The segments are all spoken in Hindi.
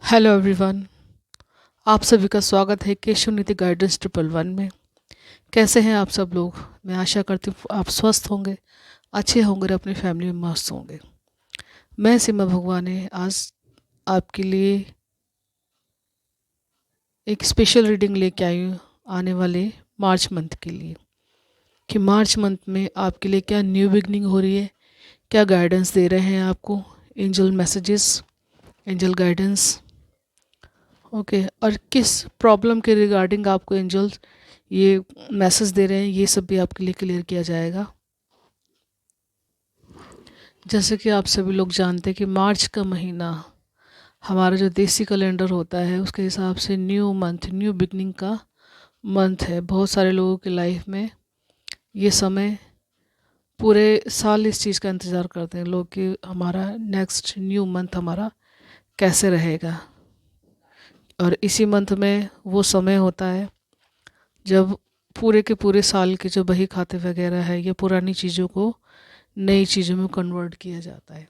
Hello everyone. आप सभी का स्वागत है केशव नीति गाइडेंस 111 में। कैसे हैं आप सब लोग? मैं आशा करती हूँ आप स्वस्थ होंगे, अच्छे होंगे और अपनी फैमिली में मस्त होंगे। मैं सीमा भगवान आज आपके लिए एक स्पेशल रीडिंग लेके आई हूँ आने वाले मार्च मंथ के लिए, कि मार्च मंथ में आपके लिए क्या न्यू बिगनिंग हो रही है, क्या गाइडेंस दे रहे हैं आपको angel messages, angel guidance. Okay, और किस प्रॉब्लम के रिगार्डिंग आपको एंजल्स ये मैसेज दे रहे हैं, ये सब भी आपके लिए क्लियर किया जाएगा। जैसे कि आप सभी लोग जानते हैं कि मार्च का महीना हमारा जो देसी कैलेंडर होता है उसके हिसाब से न्यू मंथ, न्यू बिगनिंग का मंथ है। बहुत सारे लोगों की लाइफ में ये समय पूरे साल इस चीज़ का इंतज़ार करते हैं लोग कि हमारा नेक्स्ट न्यू मंथ हमारा कैसे रहेगा। और इसी मंथ में वो समय होता है जब पूरे के पूरे साल के जो बही खाते वगैरह है या पुरानी चीज़ों को नई चीज़ों में कन्वर्ट किया जाता है।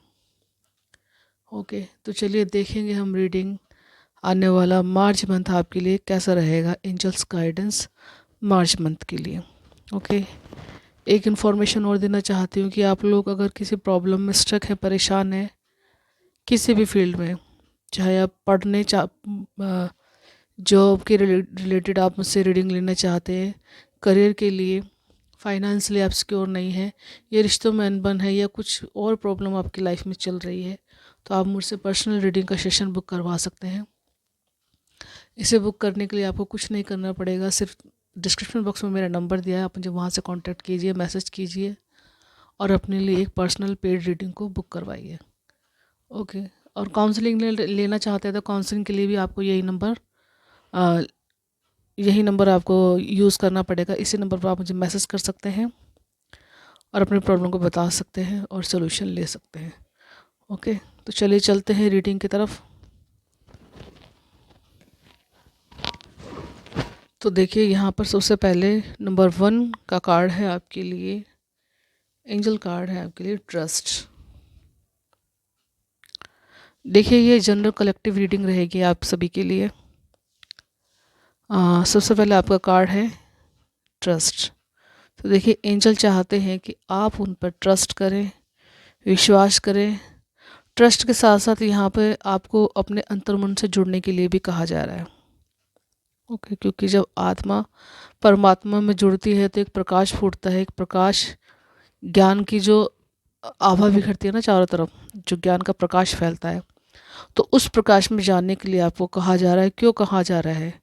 ओके, तो चलिए देखेंगे हम रीडिंग आने वाला मार्च मंथ आपके लिए कैसा रहेगा, एंजल्स गाइडेंस मार्च मंथ के लिए। ओके, एक इन्फॉर्मेशन और देना चाहती हूँ कि आप लोग अगर किसी प्रॉब्लम में स्टक है, परेशान है किसी भी फील्ड में, चाहे आप पढ़ने जॉब के रिलेटेड आप मुझसे रीडिंग लेना चाहते हैं, करियर के लिए, फाइनेंशियली आप सिक्योर नहीं है, या रिश्तों में अनबन है, या कुछ और प्रॉब्लम आपकी लाइफ में चल रही है, तो आप मुझसे पर्सनल रीडिंग का सेशन बुक करवा सकते हैं। इसे बुक करने के लिए आपको कुछ नहीं करना पड़ेगा, सिर्फ डिस्क्रिप्शन बॉक्स में मेरा नंबर दिया है, आप मुझे वहाँ से कांटेक्ट कीजिए, मैसेज कीजिए और अपने लिए एक पर्सनल पेड रीडिंग को बुक करवाइए। ओके, और काउंसलिंग लेना चाहते हैं तो काउंसलिंग के लिए भी आपको यही नंबर आपको यूज़ करना पड़ेगा। इसी नंबर पर आप मुझे मैसेज कर सकते हैं और अपनी प्रॉब्लम को बता सकते हैं और सोल्यूशन ले सकते हैं। ओके, तो चलिए चलते हैं रीडिंग की तरफ। तो देखिए यहाँ पर सबसे पहले नंबर 1 का कार्ड है आपके लिए, एंजल कार्ड है आपके लिए ट्रस्ट। देखिए ये जनरल कलेक्टिव रीडिंग रहेगी आप सभी के लिए। सबसे पहले आपका कार्ड है ट्रस्ट। तो देखिए एंजल चाहते हैं कि आप उन पर ट्रस्ट करें, विश्वास करें। ट्रस्ट के साथ साथ यहाँ पे आपको अपने अंतर्मन से जुड़ने के लिए भी कहा जा रहा है। ओके, क्योंकि जब आत्मा परमात्मा में जुड़ती है तो एक प्रकाश फूटता है, एक प्रकाश, ज्ञान की जो आभा बिखरती है ना चारों तरफ, जो ज्ञान का प्रकाश फैलता है, तो उस प्रकाश में जानने के लिए आपको कहा जा रहा है। क्यों कहा जा रहा है?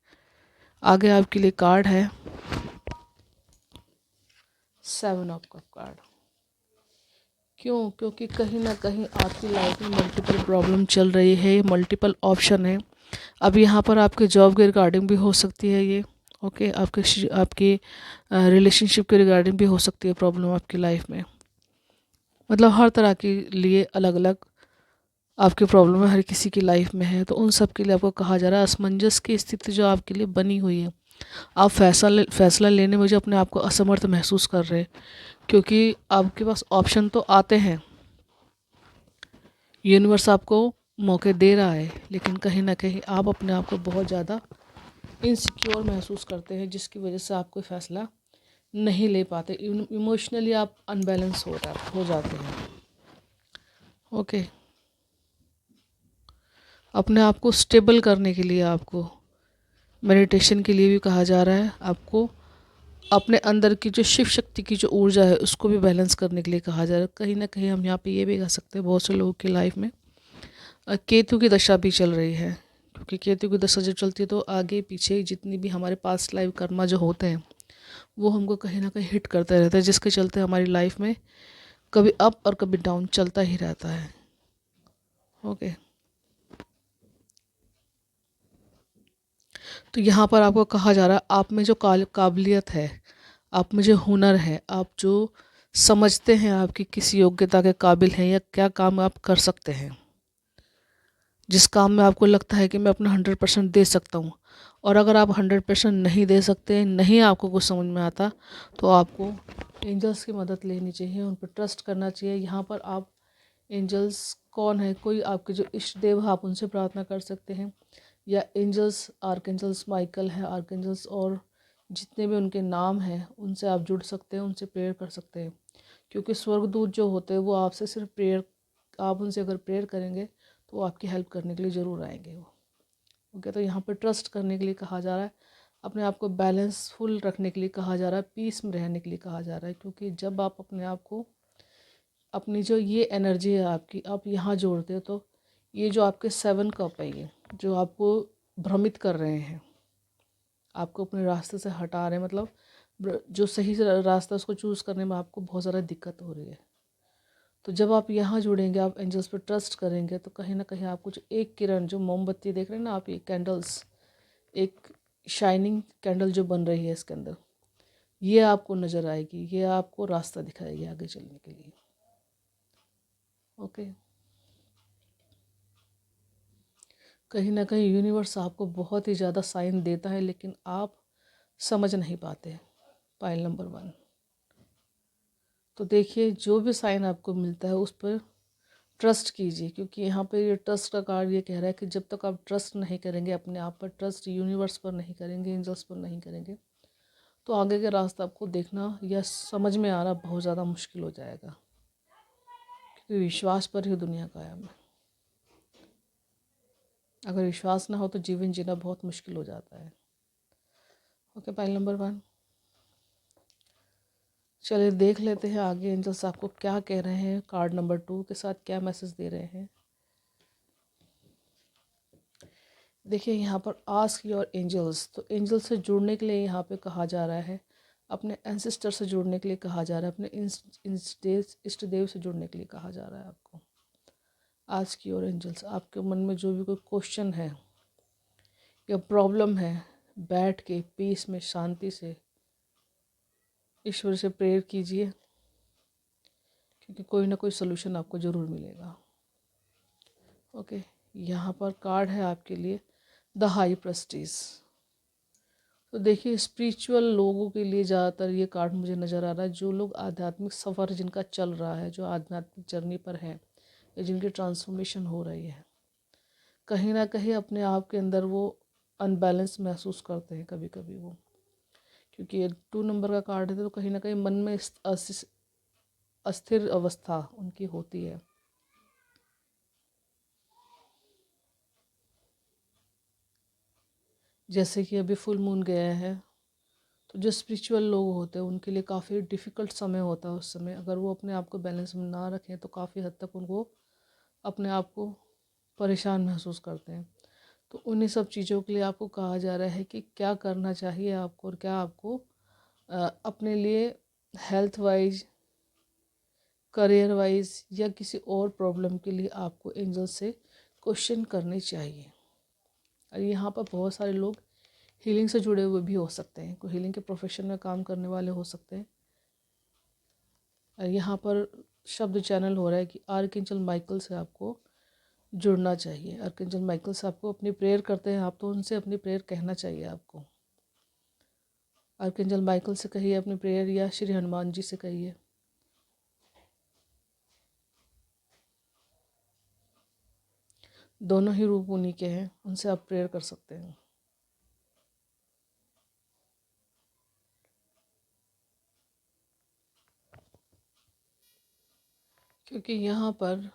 आगे आपके लिए कार्ड है 7 ऑफ कप कार्ड। क्यों? क्योंकि कहीं ना कहीं आपकी लाइफ में मल्टीपल प्रॉब्लम चल रही है, मल्टीपल ऑप्शन है। अब यहाँ पर आपके जॉब के रिगार्डिंग भी हो सकती है ये। ओके, आपके रिलेशनशिप के रिगार्डिंग भी हो सकती है प्रॉब्लम आपकी लाइफ में। मतलब हर तरह के लिए अलग अलग आपकी प्रॉब्लम है, हर किसी की लाइफ में है। तो उन सब के लिए आपको कहा जा रहा है असमंजस की स्थिति जो आपके लिए बनी हुई है, आप फैसला लेने में जो अपने आप को असमर्थ महसूस कर रहे हैं, क्योंकि आपके पास ऑप्शन तो आते हैं, यूनिवर्स आपको मौके दे रहा है, लेकिन कहीं ना कहीं आप अपने आप को बहुत ज़्यादा इनसिक्योर महसूस करते हैं, जिसकी वजह से आप कोई फ़ैसला नहीं ले पाते। इमोशनली आप अनबैलेंस हो जाते हैं। ओके, अपने आप को स्टेबल करने के लिए आपको मेडिटेशन के लिए भी कहा जा रहा है। आपको अपने अंदर की जो शिव शक्ति की जो ऊर्जा है उसको भी बैलेंस करने के लिए कहा जा रहा है। कहीं ना कहीं हम यहाँ पे ये भी कह सकते हैं बहुत से लोगों की लाइफ में केतु की दशा भी चल रही है, क्योंकि केतु की दशा जब चलती है तो आगे पीछे जितनी भी हमारे पास्ट लाइफ कर्मा जो होते हैं वो हमको कहीं ना कहीं हिट करते रहता है, जिसके चलते हमारी लाइफ में कभी अप और कभी डाउन चलता ही रहता है। ओके, तो यहाँ पर आपको कहा जा रहा है आप में जो काबिलियत है, आप में जो हुनर है, आप जो समझते हैं आपकी किस योग्यता के काबिल हैं या क्या काम आप कर सकते हैं, जिस काम में आपको लगता है कि मैं अपना 100% दे सकता हूँ, और अगर आप 100% नहीं दे सकते, नहीं आपको कुछ समझ में आता, तो आपको एंजल्स की मदद लेनी चाहिए, उन पर ट्रस्ट करना चाहिए। यहाँ पर आप एंजल्स कौन है? कोई आपके जो इष्ट देव है, आप उनसे प्रार्थना कर सकते हैं, या एंजल्स आर्कएंजल्स माइकल है, आर्कएंजल्स और जितने भी उनके नाम हैं उनसे आप जुड़ सकते हैं, उनसे प्रेयर कर सकते हैं। क्योंकि स्वर्गदूत जो होते हैं वो आपसे सिर्फ प्रेयर, आप उनसे अगर प्रेयर करेंगे तो वो आपकी हेल्प करने के लिए ज़रूर आएंगे वो। ओके, तो यहाँ पर ट्रस्ट करने के लिए कहा जा रहा है, अपने आप को बैलेंसफुल रखने के लिए कहा जा रहा है, पीस में रहने के लिए कहा जा रहा है। क्योंकि जब आप अपने आप को, अपनी जो ये एनर्जी है आपकी, आप यहाँ जोड़ते हो, तो ये जो आपके 7 कप है, ये जो आपको भ्रमित कर रहे हैं, आपको अपने रास्ते से हटा रहे हैं, मतलब जो सही रास्ता उसको चूज़ करने में आपको बहुत ज़्यादा दिक्कत हो रही है। तो जब आप यहाँ जुड़ेंगे, आप एंजल्स पर ट्रस्ट करेंगे, तो कहीं ना कहीं आपको जो एक किरण, जो मोमबत्ती देख रहे हैं ना आप, ये कैंडल्स, एक शाइनिंग कैंडल जो बन रही है इसके अंदर, ये आपको नज़र आएगी, ये आपको रास्ता दिखाएगी आगे चलने के लिए। ओके, कहीं ना कहीं यूनिवर्स आपको बहुत ही ज़्यादा साइन देता है, लेकिन आप समझ नहीं पाते। पाइल नंबर 1, तो देखिए जो भी साइन आपको मिलता है उस पर ट्रस्ट कीजिए। क्योंकि यहाँ पे ये ट्रस्ट का कार्ड ये कह रहा है कि जब तक आप ट्रस्ट नहीं करेंगे अपने आप पर, ट्रस्ट यूनिवर्स पर नहीं करेंगे, एंजल्स पर नहीं करेंगे, तो आगे का रास्ता आपको देखना या समझ में आना बहुत ज़्यादा मुश्किल हो जाएगा। क्योंकि विश्वास पर ही दुनिया कायम है। अगर विश्वास ना हो तो जीवन जीना बहुत मुश्किल हो जाता है। ओके, पाइल नंबर 1, चलिए देख लेते हैं आगे एंजल्स आपको क्या कह रहे हैं, कार्ड नंबर 2 के साथ क्या मैसेज दे रहे हैं। देखिए यहाँ पर आस्क योर एंजल्स, तो एंजल से जुड़ने के लिए यहाँ पे कहा जा रहा है, अपने एंसेस्टर से जुड़ने के लिए कहा जा रहा है, अपने इष्ट देव से जुड़ने के लिए कहा जा रहा है आपको। आस्क योर एंजल्स, आपके मन में जो भी कोई क्वेश्चन है या प्रॉब्लम है, बैठ के पीस में शांति से ईश्वर से प्रेयर कीजिए, क्योंकि कोई ना कोई सोल्यूशन आपको ज़रूर मिलेगा। ओके, यहाँ पर कार्ड है आपके लिए द हाई प्रेस्टीज। तो देखिए स्पिरिचुअल लोगों के लिए ज़्यादातर ये कार्ड मुझे नज़र आ रहा है, जो लोग आध्यात्मिक सफ़र जिनका चल रहा है, जो आध्यात्मिक जर्नी पर हैं, या जिनकी ट्रांसफॉर्मेशन हो रही है, कहीं ना कहीं अपने आप के अंदर वो अनबैलेंस महसूस करते हैं कभी कभी वो। क्योंकि ये 2 नंबर का कार्ड है, तो कहीं ना कहीं मन में अस्थिर अवस्था उनकी होती है। जैसे कि अभी फुल मून गया है, तो जो स्पिरिचुअल लोग होते हैं उनके लिए काफ़ी डिफ़िकल्ट समय होता है। उस समय अगर वो अपने आप को बैलेंस में ना रखें तो काफ़ी हद तक उनको अपने आप को परेशान महसूस करते हैं। तो उन्हीं सब चीज़ों के लिए आपको कहा जा रहा है कि क्या करना चाहिए आपको, और क्या आपको अपने लिए हेल्थ वाइज, करियर वाइज, या किसी और प्रॉब्लम के लिए आपको एंजल से क्वेश्चन करने चाहिए। और यहाँ पर बहुत सारे लोग हीलिंग से जुड़े हुए भी हो सकते हैं, कोई हीलिंग के प्रोफेशन में काम करने वाले हो सकते हैं। और यहाँ पर शब्द चैनल हो रहा है कि आर्कएंजल माइकल से आपको जुड़ना चाहिए। आर्कएंजल माइकल से आपको अपनी प्रेयर करते हैं आप, तो उनसे अपनी प्रेयर कहना चाहिए आपको। आर्कएंजल माइकल से कहिए अपनी प्रेयर, या श्री हनुमान जी से कहिए। दोनों ही रूप उन्हीं के हैं, उनसे आप प्रेयर कर सकते हैं। क्योंकि यहाँ पर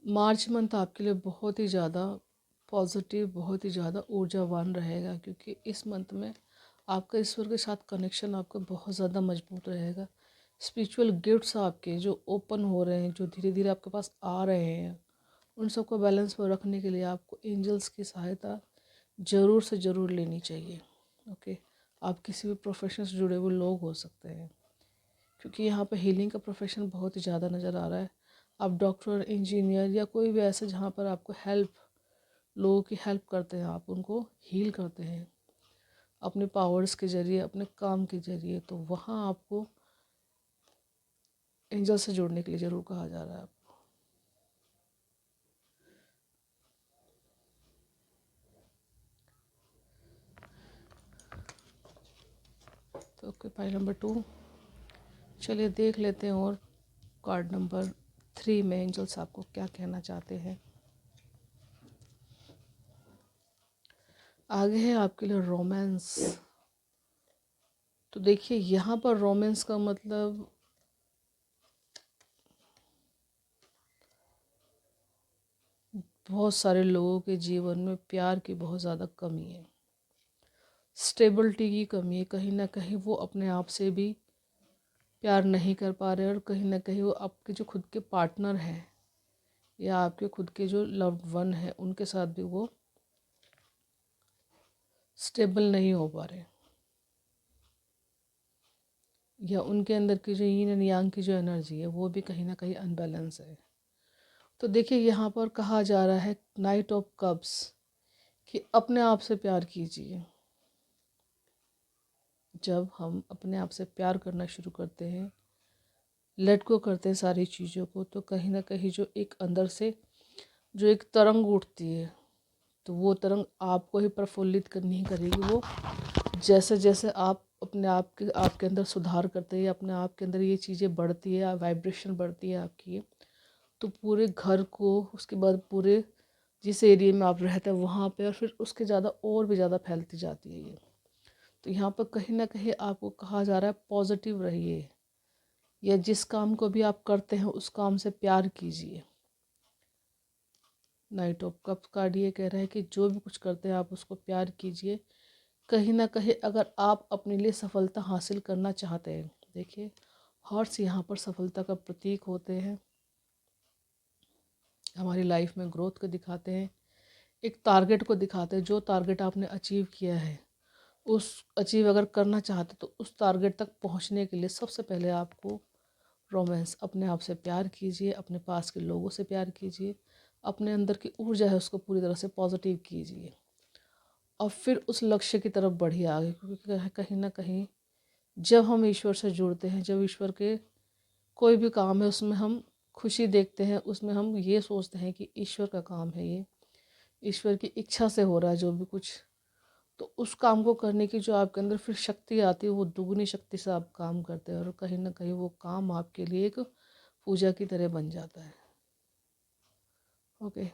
मार्च मंथ आपके लिए बहुत ही ज़्यादा पॉजिटिव, बहुत ही ज़्यादा ऊर्जावान रहेगा। क्योंकि इस मंथ में आपका ईश्वर के साथ कनेक्शन आपका बहुत ज़्यादा मजबूत रहेगा। स्पिरिचुअल गिफ्ट्स आपके जो ओपन हो रहे हैं, जो धीरे धीरे आपके पास आ रहे हैं, उन सबको बैलेंस पर रखने के लिए आपको एंजल्स की सहायता ज़रूर से ज़रूर लेनी चाहिए। ओके, आप किसी भी प्रोफेशन से जुड़े हुए लोग हो सकते हैं, क्योंकि यहाँ पर हीलिंग का प्रोफेशन बहुत ही ज़्यादा नज़र आ रहा है। आप डॉक्टर, इंजीनियर, या कोई भी ऐसा जहाँ पर आपको हेल्प, लोगों की हेल्प करते हैं, आप उनको हील करते हैं अपने पावर्स के ज़रिए, अपने काम के ज़रिए, तो वहाँ आपको एंजल से जुड़ने के लिए ज़रूर कहा जा रहा है आपको। तो ओके, पाइल नंबर 2, चलिए देख लेते हैं और कार्ड नंबर 3 में एंजल्स आपको क्या कहना चाहते हैं। आगे है आपके लिए रोमांस। तो देखिए यहाँ पर रोमांस का मतलब बहुत सारे लोगों के जीवन में प्यार की बहुत ज़्यादा कमी है, स्टेबिलिटी की कमी है। कहीं ना कहीं वो अपने आप से भी प्यार नहीं कर पा रहे, और कहीं ना कहीं वो आपके जो खुद के पार्टनर हैं या आपके खुद के जो लव्ड वन है उनके साथ भी वो स्टेबल नहीं हो पा रहे, या उनके अंदर की जो यीन एंड यांग की जो एनर्जी है वो भी कहीं ना कहीं अनबैलेंस है। तो देखिए यहाँ पर कहा जा रहा है नाइट ऑफ कप्स कि अपने आप से प्यार कीजिए। जब हम अपने आप से प्यार करना शुरू करते हैं, लेट गो करते हैं सारी चीज़ों को, तो कहीं ना कहीं जो एक अंदर से जो एक तरंग उठती है, तो वो तरंग आपको ही प्रफुल्लित करनी ही करेगी। वो जैसे जैसे आप अपने आपके अंदर सुधार करते हैं, अपने आप के अंदर ये चीज़ें बढ़ती है, वाइब्रेशन बढ़ती है आपकी, तो पूरे घर को, उसके बाद पूरे जिस एरिया में आप रहते हैं वहाँ पे, और फिर उसके ज़्यादा और भी ज़्यादा फैलती जाती है ये। तो यहाँ पर कहीं ना कहीं आपको कहा जा रहा है पॉजिटिव रहिए, या जिस काम को भी आप करते हैं उस काम से प्यार कीजिए। नाइट ऑफ कप्स कार्ड ये कह रहा है कि जो भी कुछ करते हैं आप उसको प्यार कीजिए। कहीं ना कहीं अगर आप अपने लिए सफलता हासिल करना चाहते हैं, देखिए हॉर्स यहाँ पर सफलता का प्रतीक होते हैं, हमारी लाइफ में ग्रोथ को दिखाते हैं, एक टारगेट को दिखाते हैं। जो टारगेट आपने अचीव किया है, उस अचीव अगर करना चाहते तो उस टारगेट तक पहुँचने के लिए सबसे पहले आपको रोमांस, अपने आप से प्यार कीजिए, अपने पास के लोगों से प्यार कीजिए, अपने अंदर की ऊर्जा है उसको पूरी तरह से पॉजिटिव कीजिए, और फिर उस लक्ष्य की तरफ बढ़िए आगे। क्योंकि कहीं ना कहीं जब हम ईश्वर से जुड़ते हैं, जब ईश्वर के कोई भी काम है उसमें हम खुशी देखते हैं, उसमें हम ये सोचते हैं कि ईश्वर का काम है, ये ईश्वर की इच्छा से हो रहा है जो भी कुछ, तो उस काम को करने की जो आपके अंदर फिर शक्ति आती है, वो दुगनी शक्ति से आप काम करते हैं, और कहीं ना कहीं वो काम आपके लिए एक पूजा की तरह बन जाता है। ओके,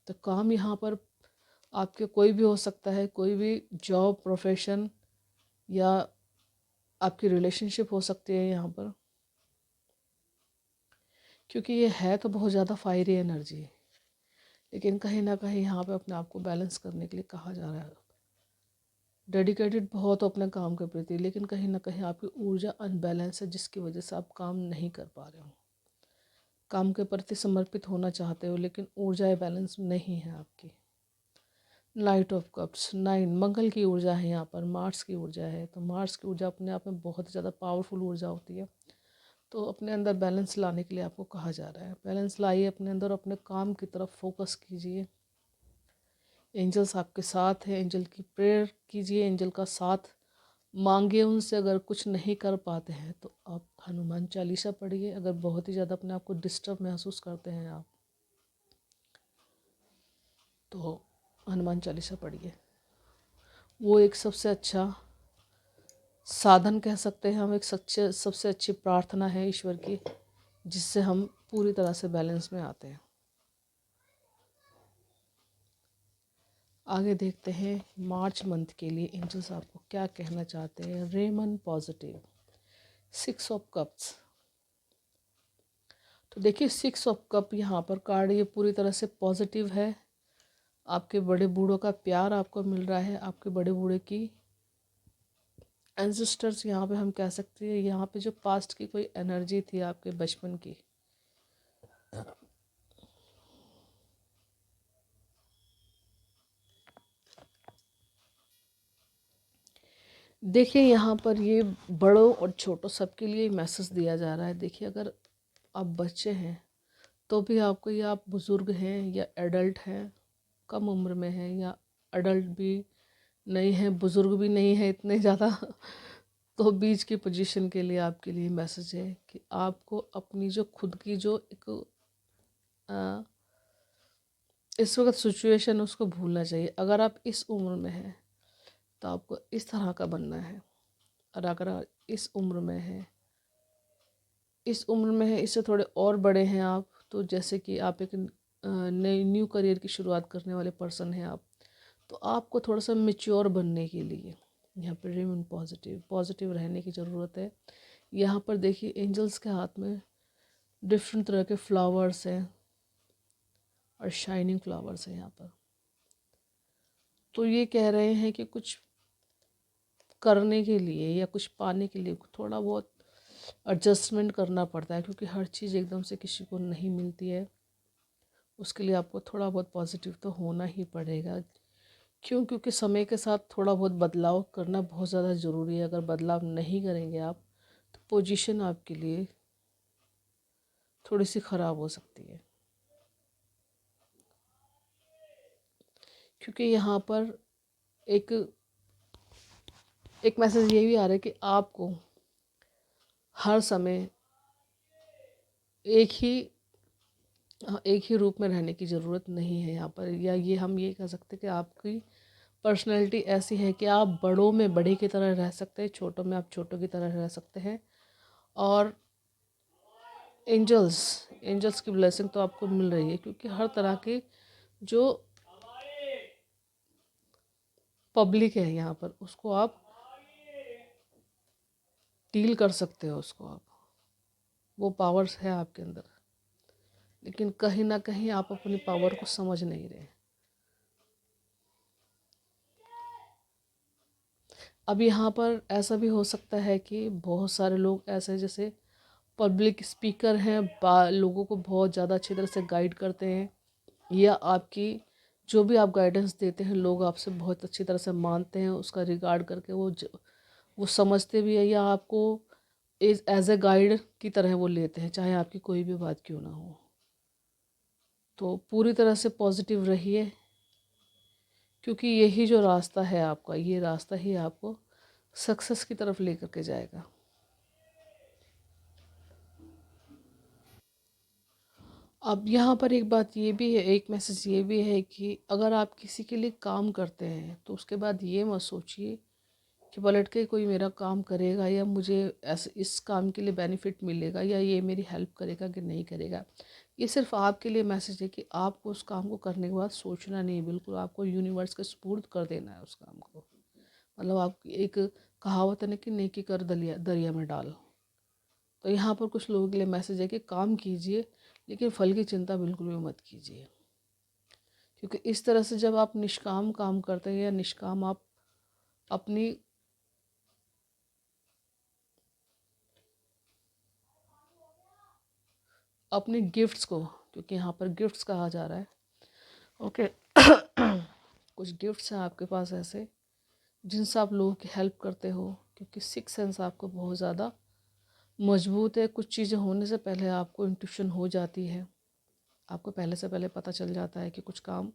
तो काम यहाँ पर आपके कोई भी हो सकता है, कोई भी जॉब, प्रोफेशन, या आपकी रिलेशनशिप हो सकती है यहाँ पर, क्योंकि ये है तो बहुत ज़्यादा फायरी एनर्जी, लेकिन कहीं ना कहीं यहाँ पे अपने आप को बैलेंस करने के लिए कहा जा रहा है। डेडिकेटेड बहुत हो अपने काम के प्रति, लेकिन कहीं ना कहीं आपकी ऊर्जा अनबैलेंस है, जिसकी वजह से आप काम नहीं कर पा रहे हो। काम के प्रति समर्पित होना चाहते हो, लेकिन ऊर्जा बैलेंस नहीं है आपकी। नाइट ऑफ कप्स 9 मंगल की ऊर्जा है यहाँ पर, मार्स की ऊर्जा है। तो मार्स की ऊर्जा अपने आप में बहुत ज़्यादा पावरफुल ऊर्जा होती है। तो अपने अंदर बैलेंस लाने के लिए आपको कहा जा रहा है, बैलेंस लाइए अपने अंदर, अपने काम की तरफ फोकस कीजिए। एंजल्स आपके साथ हैं, एंजल की प्रेयर कीजिए, एंजल का साथ मांगिए उनसे। अगर कुछ नहीं कर पाते हैं तो आप हनुमान चालीसा पढ़िए। अगर बहुत ही ज़्यादा अपने आप को डिस्टर्ब महसूस करते हैं आप, तो हनुमान चालीसा पढ़िए। वो एक सबसे अच्छा साधन कह सकते हैं हम, एक सच्चे सबसे अच्छी प्रार्थना है ईश्वर की, जिससे हम पूरी तरह से बैलेंस में आते हैं। आगे देखते हैं मार्च मंथ के लिए एंजल्स आपको क्या कहना चाहते हैं। रेमन पॉजिटिव 6 ऑफ कप्स। तो देखिए 6 ऑफ कप यहाँ पर कार्ड ये पूरी तरह से पॉजिटिव है। आपके बड़े बूढ़ों का प्यार आपको मिल रहा है, आपके बड़े बूढ़े की एंसेस्टर्स, यहाँ पे हम कह सकते हैं, यहाँ पे जो पास्ट की कोई एनर्जी थी आपके बचपन की, देखिए यहाँ पर ये बड़ों और छोटों सबके लिए मैसेज दिया जा रहा है। देखिए अगर आप बच्चे हैं तो भी आपको, या आप बुज़ुर्ग हैं या एडल्ट हैं, कम उम्र में हैं या एडल्ट भी नहीं है, बुज़ुर्ग भी नहीं है इतने ज़्यादा, तो बीच की पोजीशन के लिए आपके लिए मैसेज है कि आपको अपनी जो खुद की जो एक इस वक्त सिचुएशन उसको भूलना चाहिए। अगर आप इस उम्र में हैं तो आपको इस तरह का बनना है, और अगर इस उम्र में है, इस उम्र में है, इससे थोड़े और बड़े हैं आप, तो जैसे कि आप एक नई न्यू करियर की शुरुआत करने वाले पर्सन हैं आप, तो आपको थोड़ा सा मेच्योर बनने के लिए यहाँ पर रिमेन पॉजिटिव, पॉजिटिव रहने की ज़रूरत है। यहाँ पर देखिए एंजल्स के हाथ में डिफरेंट तरह के फ्लावर्स हैं और शाइनिंग फ्लावर्स हैं यहाँ पर। तो ये कह रहे हैं कि कुछ करने के लिए या कुछ पाने के लिए थोड़ा बहुत एडजस्टमेंट करना पड़ता है, क्योंकि हर चीज़ एकदम से किसी को नहीं मिलती है। उसके लिए आपको थोड़ा बहुत पॉजिटिव तो होना ही पड़ेगा। क्यों? क्योंकि समय के साथ थोड़ा बहुत बदलाव करना बहुत ज़्यादा ज़रूरी है। अगर बदलाव नहीं करेंगे आप, तो पोजीशन आपके लिए थोड़ी सी ख़राब हो सकती है। क्योंकि यहाँ पर एक एक मैसेज ये भी आ रहा है कि आपको हर समय एक ही एक ही रूप में रहने की ज़रूरत नहीं है यहाँ पर। या ये हम ये कह सकते हैं कि आपकी पर्सनैलिटी ऐसी है कि आप बड़ों में बड़े की तरह रह सकते हैं, छोटों में आप छोटों की तरह रह सकते हैं। और एंजल्स की ब्लेसिंग तो आपको मिल रही है, क्योंकि हर तरह के जो पब्लिक है यहाँ पर, उसको आप डील कर सकते हो, उसको आप, वो पावर्स है आपके अंदर। लेकिन कहीं ना कहीं आप अपनी पावर को समझ नहीं रहे। अब यहाँ पर ऐसा भी हो सकता है कि बहुत सारे लोग ऐसे जैसे पब्लिक स्पीकर हैं, लोगों को बहुत ज़्यादा अच्छी तरह से गाइड करते हैं, या आपकी जो भी आप गाइडेंस देते हैं लोग आपसे बहुत अच्छी तरह से मानते हैं, उसका रिगार्ड करके वो समझते भी है, या आपको एज ए गाइड की तरह वो लेते हैं, चाहे आपकी कोई भी बात क्यों ना हो। तो पूरी तरह से पॉजिटिव रहिए, क्योंकि यही जो रास्ता है आपका, ये रास्ता ही आपको सक्सेस की तरफ लेकर के जाएगा। अब यहाँ पर एक बात ये भी है, एक मैसेज ये भी है कि अगर आप किसी के लिए काम करते हैं तो उसके बाद ये मत सोचिए कि पलट के कोई मेरा काम करेगा या मुझे ऐसे इस काम के लिए बेनिफिट मिलेगा या ये मेरी हेल्प करेगा कि नहीं करेगा। ये सिर्फ आपके लिए मैसेज है कि आपको उस काम को करने के बाद सोचना नहीं, बिल्कुल आपको यूनिवर्स के सुपुर्द कर देना है उस काम को। मतलब आप एक कहावत है ना कि नेकी कर दरिया दरिया में डाल। तो यहाँ पर कुछ लोगों के लिए मैसेज है कि काम कीजिए, लेकिन फल की चिंता बिल्कुल भी मत कीजिए। क्योंकि इस तरह से जब आप निष्काम काम करते हैं या निष्काम आप अपनी अपनी गिफ्ट्स को, क्योंकि यहाँ पर गिफ्ट्स कहा जा रहा है, ओके कुछ गिफ्ट्स हैं आपके पास ऐसे जिनसे आप लोगों की हेल्प करते हो, क्योंकि सिक्स सेंस आपको बहुत ज़्यादा मजबूत है। कुछ चीज़ें होने से पहले आपको इंट्यूशन हो जाती है, आपको पहले से पहले पता चल जाता है कि कुछ काम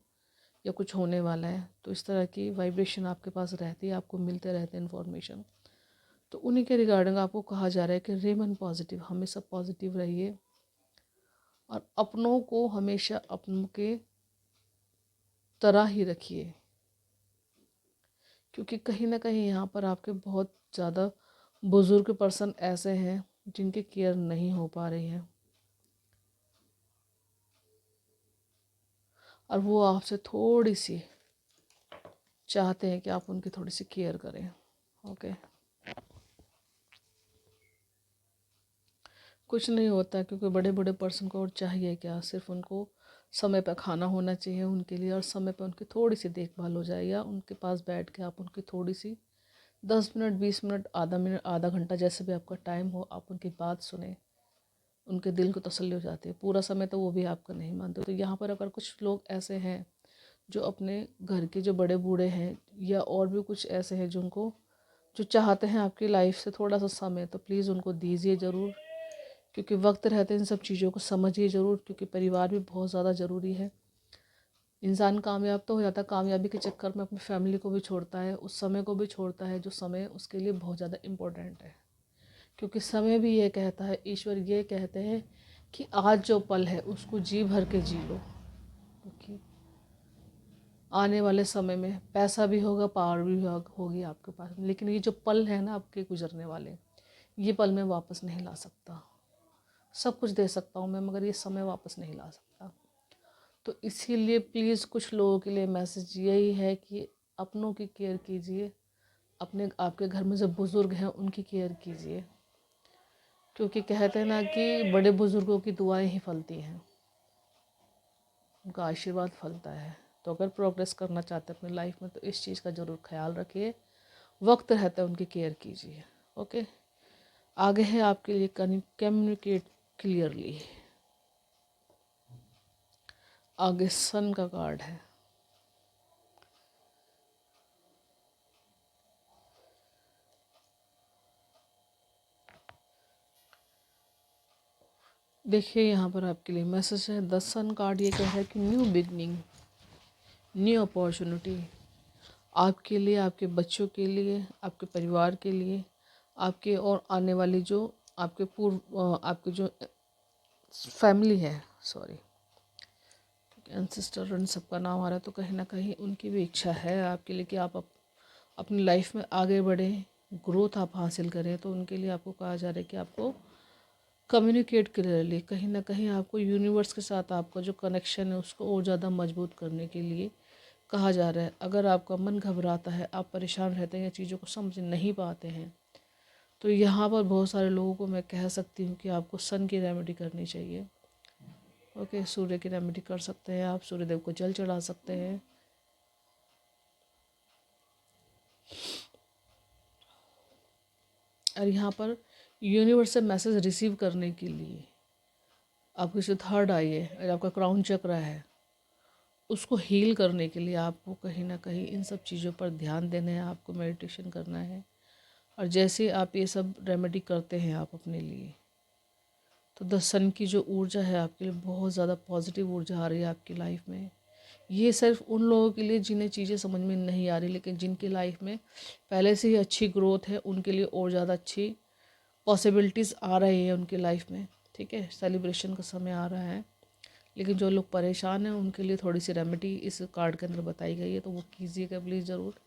या कुछ होने वाला है। तो इस तरह की वाइब्रेशन आपके पास रहती है, आपको मिलते रहते हैं इन्फॉर्मेशन। तो उन्हीं के रिगार्डिंग आपको कहा जा रहा है कि रिमेन पॉजिटिव, हमेशा पॉजिटिव रहिए और अपनों को हमेशा अपनों के तरह ही रखिए। क्योंकि कहीं ना कहीं यहाँ पर आपके बहुत ज़्यादा बुज़ुर्ग पर्सन ऐसे हैं जिनकी केयर नहीं हो पा रही है, और वो आपसे थोड़ी सी चाहते हैं कि आप उनकी थोड़ी सी केयर करें। ओके, कुछ नहीं होता, क्योंकि बड़े बड़े पर्सन को और चाहिए क्या, सिर्फ उनको समय पर खाना होना चाहिए उनके लिए, और समय पर उनकी थोड़ी सी देखभाल हो जाए, या उनके पास बैठ के आप उनकी थोड़ी सी 10 मिनट 20 मिनट आधा मिनट आधा घंटा जैसे भी आपका टाइम हो, आप उनकी बात सुने, उनके दिल को तसल्ली हो जाती है। पूरा समय तो वो भी आपका नहीं मानते। तो यहाँ पर अगर कुछ लोग ऐसे हैं जो अपने घर के जो बड़े बूढ़े हैं, या और भी कुछ ऐसे हैं जिनको जो चाहते हैं आपकी लाइफ से थोड़ा सा समय, तो प्लीज़ उनको दीजिए ज़रूर, क्योंकि वक्त रहते इन सब चीज़ों को समझिए ज़रूर। क्योंकि परिवार भी बहुत ज़्यादा ज़रूरी है। इंसान कामयाब तो हो जाता है, कामयाबी के चक्कर में अपनी फैमिली को भी छोड़ता है, उस समय को भी छोड़ता है जो समय उसके लिए बहुत ज़्यादा इम्पोर्टेंट है। क्योंकि समय भी ये कहता है, ईश्वर ये कहते हैं कि आज जो पल है उसको जी भर के जी लो, क्योंकि आने वाले समय में पैसा भी होगा, पावर भी होगी आपके पास, लेकिन ये जो पल है ना आपके गुजरने वाले, ये पल में वापस नहीं ला सकता। सब कुछ दे सकता हूँ मैं, मगर ये समय वापस नहीं ला सकता। तो इसीलिए प्लीज़ कुछ लोगों के लिए मैसेज यही है कि अपनों की केयर कीजिए, अपने आपके घर में जो बुज़ुर्ग हैं उनकी केयर कीजिए, क्योंकि कहते हैं ना कि बड़े बुज़ुर्गों की दुआएं ही फलती हैं, उनका आशीर्वाद फलता है। तो अगर प्रोग्रेस करना चाहते हैं अपनी लाइफ में तो इस चीज़ का ज़रूर ख्याल रखिए, वक्त रहता है उनकी केयर कीजिए। ओके, आगे है आपके लिए कम्युनिकेट क्लियरली। आगे सन का कार्ड है। देखिए यहाँ पर आपके लिए मैसेज है। द सन कार्ड ये कह रहा है कि न्यू बिगनिंग, न्यू अपॉर्चुनिटी आपके लिए, आपके बच्चों के लिए, आपके परिवार के लिए, आपके और आने वाली जो आपके आपके जो फैमिली है, सॉरी एंसेस्टर उन सबका नाम आ रहा है, तो कहीं ना कहीं उनकी भी इच्छा है आपके लिए कि आप अपनी लाइफ में आगे बढ़ें, ग्रोथ आप हासिल करें। तो उनके लिए आपको कहा जा रहा है कि आपको कम्युनिकेट क्लियरली, कहीं ना कहीं आपको यूनिवर्स के साथ आपका जो कनेक्शन है उसको और ज़्यादा मजबूत करने के लिए कहा जा रहा है। अगर आपका मन घबराता है, आप परेशान रहते हैं या चीज़ों को समझ नहीं पाते हैं, तो यहाँ पर बहुत सारे लोगों को मैं कह सकती हूँ कि आपको सन की रेमेडी करनी चाहिए। ओके, सूर्य की रेमेडी कर सकते हैं आप, सूर्यदेव को जल चढ़ा सकते हैं। और यहाँ पर यूनिवर्स से मैसेज रिसीव करने के लिए आपकी जो थर्ड आई है और आपका क्राउन चक्र है, उसको हील करने के लिए आपको कहीं ना कहीं इन सब चीज़ों पर ध्यान देना है, आपको मेडिटेशन करना है। और जैसे आप ये सब रेमेडी करते हैं आप अपने लिए, तो द सन की जो ऊर्जा है आपके लिए बहुत ज़्यादा पॉजिटिव ऊर्जा आ रही है आपकी लाइफ में। ये सिर्फ उन लोगों के लिए जिन्हें चीज़ें समझ में नहीं आ रही, लेकिन जिनकी लाइफ में पहले से ही अच्छी ग्रोथ है उनके लिए और ज़्यादा अच्छी पॉसिबिलिटीज़ आ रही है उनकी लाइफ में। ठीक है, सेलिब्रेशन का समय आ रहा है। लेकिन जो लोग परेशान हैं उनके लिए थोड़ी सी रेमेडी इस कार्ड के अंदर बताई गई है, तो वो कीजिएगा प्लीज़ ज़रूर।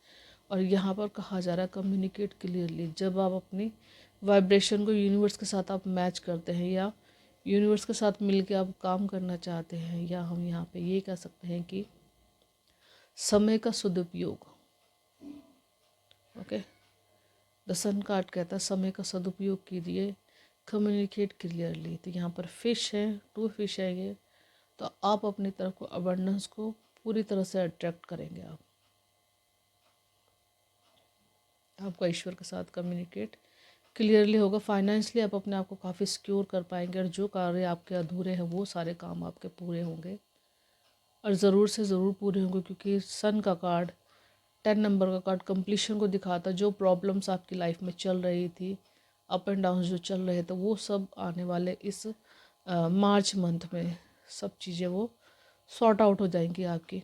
और यहाँ पर कहा जा रहा है कम्युनिकेट क्लियरली। जब आप अपनी वाइब्रेशन को यूनिवर्स के साथ आप मैच करते हैं या यूनिवर्स के साथ मिलकर आप काम करना चाहते हैं, या हम यहाँ पे ये कह सकते हैं कि समय का सदुपयोग। ओके, द सन कार्ड कहता है समय का सदुपयोग कीजिए, कम्युनिकेट क्लियरली। तो यहाँ पर फिश है, 2 फिश है ये, तो आप अपनी तरफ को अबंडेंस को पूरी तरह से अट्रैक्ट करेंगे। आपका ईश्वर के साथ कम्युनिकेट क्लियरली होगा। फाइनेंशियली आप अपने आप को काफ़ी सिक्योर कर पाएंगे, और जो कार्य आपके अधूरे हैं वो सारे काम आपके पूरे होंगे, और ज़रूर से ज़रूर पूरे होंगे, क्योंकि सन का कार्ड 10 नंबर का कार्ड कंप्लीशन को दिखाता। जो प्रॉब्लम्स आपकी लाइफ में चल रही थी, अप एंड डाउन जो चल रहे थे, वो सब आने वाले इस मार्च मंथ में सब चीज़ें वो सॉर्ट आउट हो जाएंगी आपकी।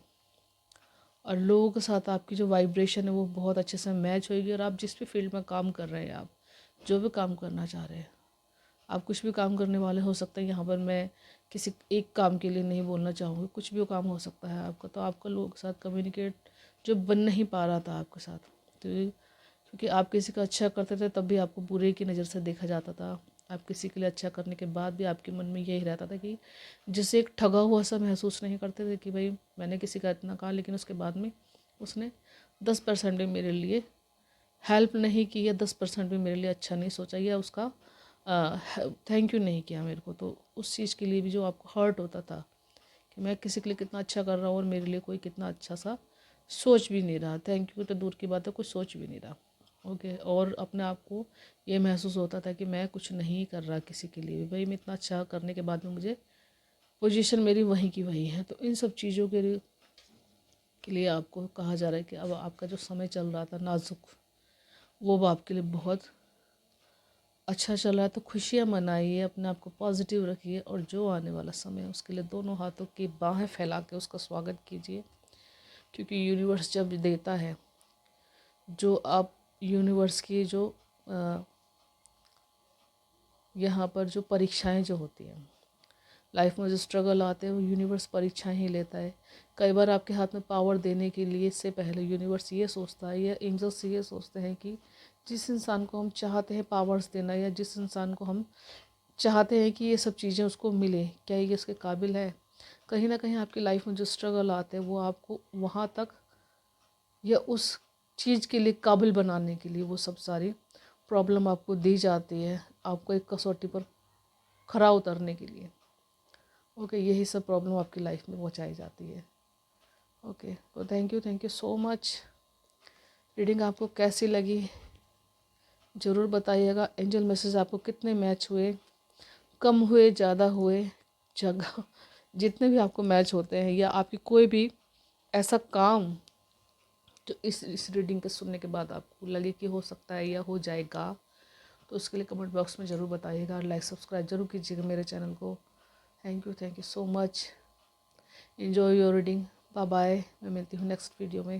और लोगों के साथ आपकी जो वाइब्रेशन है वो बहुत अच्छे से मैच होएगी। और आप जिस भी फील्ड में काम कर रहे हैं, आप जो भी काम करना चाह रहे हैं, आप कुछ भी काम करने वाले हो सकते हैं। यहाँ पर मैं किसी एक काम के लिए नहीं बोलना चाहूँगी, कुछ भी काम हो सकता है आपका। तो आपका लोगों के साथ कम्युनिकेट जो बन नहीं पा रहा था आपके साथ, तो क्योंकि आप किसी का अच्छा करते थे तब भी आपको बुरे की नज़र से देखा जाता था। आप किसी के लिए अच्छा करने के बाद भी आपके मन में यही रहता था कि जिसे एक ठगा हुआ सा महसूस नहीं करते थे कि भाई मैंने किसी का इतना कहा, लेकिन उसके बाद में उसने 10% भी मेरे लिए हेल्प नहीं की, या 10% भी मेरे लिए अच्छा नहीं सोचा, या उसका थैंक यू नहीं किया मेरे को। तो उस चीज़ के लिए भी जो आपको हर्ट होता था कि मैं किसी के लिए कितना अच्छा कर रहा हूँ और मेरे लिए कोई कितना अच्छा सा सोच भी नहीं रहा, थैंक यू तो दूर की बात है, कुछ सोच भी नहीं रहा। ओके, और अपने आप को ये महसूस होता था कि मैं कुछ नहीं कर रहा किसी के लिए, भाई मैं इतना अच्छा करने के बाद में मुझे पोजीशन मेरी वहीं की वहीं है। तो इन सब चीज़ों के लिए आपको कहा जा रहा है कि अब आपका जो समय चल रहा था नाजुक, वो अब आपके लिए बहुत अच्छा चल रहा है। तो खुशियाँ मनाइए, अपने आप को पॉजिटिव रखिए, और जो आने वाला समय है उसके लिए दोनों हाथों की बाहें फैला के उसका स्वागत कीजिए। क्योंकि यूनिवर्स जब देता है, जो आप यूनिवर्स की जो यहाँ पर जो परीक्षाएं जो होती हैं लाइफ में, जो स्ट्रगल आते हैं, वो यूनिवर्स परीक्षाएं ही लेता है। कई बार आपके हाथ में पावर देने के लिए से पहले यूनिवर्स ये सोचता है, या एंजल्स ये सोचते हैं कि जिस इंसान को हम चाहते हैं पावर्स देना, या जिस इंसान को हम चाहते हैं कि ये सब चीज़ें उसको मिले, क्या ये इसके काबिल है। कहीं ना कहीं आपकी लाइफ में जो स्ट्रगल आते हैं वो आपको वहाँ तक या उस चीज़ के लिए काबिल बनाने के लिए वो सब सारी प्रॉब्लम आपको दी जाती है, आपको एक कसौटी पर खरा उतरने के लिए। ओके, यही सब प्रॉब्लम आपकी लाइफ में पहुँचाई जाती है। ओके, तो thank you so much. Reading आपको कैसी लगी ज़रूर बताइएगा। एंजल मैसेज आपको कितने मैच हुए, कम हुए, ज़्यादा हुए, जगह जितने भी आपको मैच होते हैं, या आपकी कोई भी ऐसा काम जो इस रीडिंग के सुनने के बाद आपको लगे कि हो सकता है या हो जाएगा, तो उसके लिए कमेंट बॉक्स में ज़रूर बताइएगा और लाइक सब्सक्राइब ज़रूर कीजिएगा मेरे चैनल को। Thank you so much. Enjoy your reading. Bye bye. मैं मिलती हूँ नेक्स्ट वीडियो में।